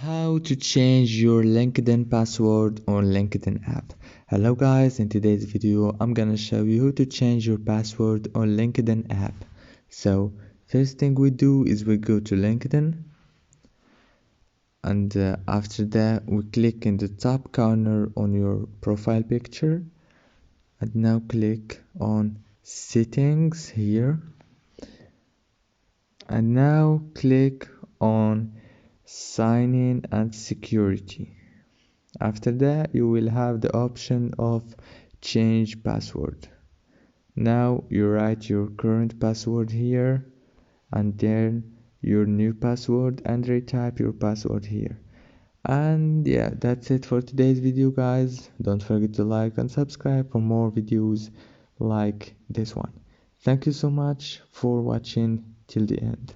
How to change your LinkedIn password on LinkedIn app. Hello guys, in today's video I'm gonna show you how to change your password on LinkedIn app. So first thing we do is we go to LinkedIn, and after that we click in the top corner on your profile picture, and now click on settings here, and now click on sign in and security. After that you will have the option of change password. Now you write your current password here and then your new password and retype your password here. And yeah, that's it for today's video guys. Don't forget to like and subscribe for more videos like this one. Thank you so much for watching till the end.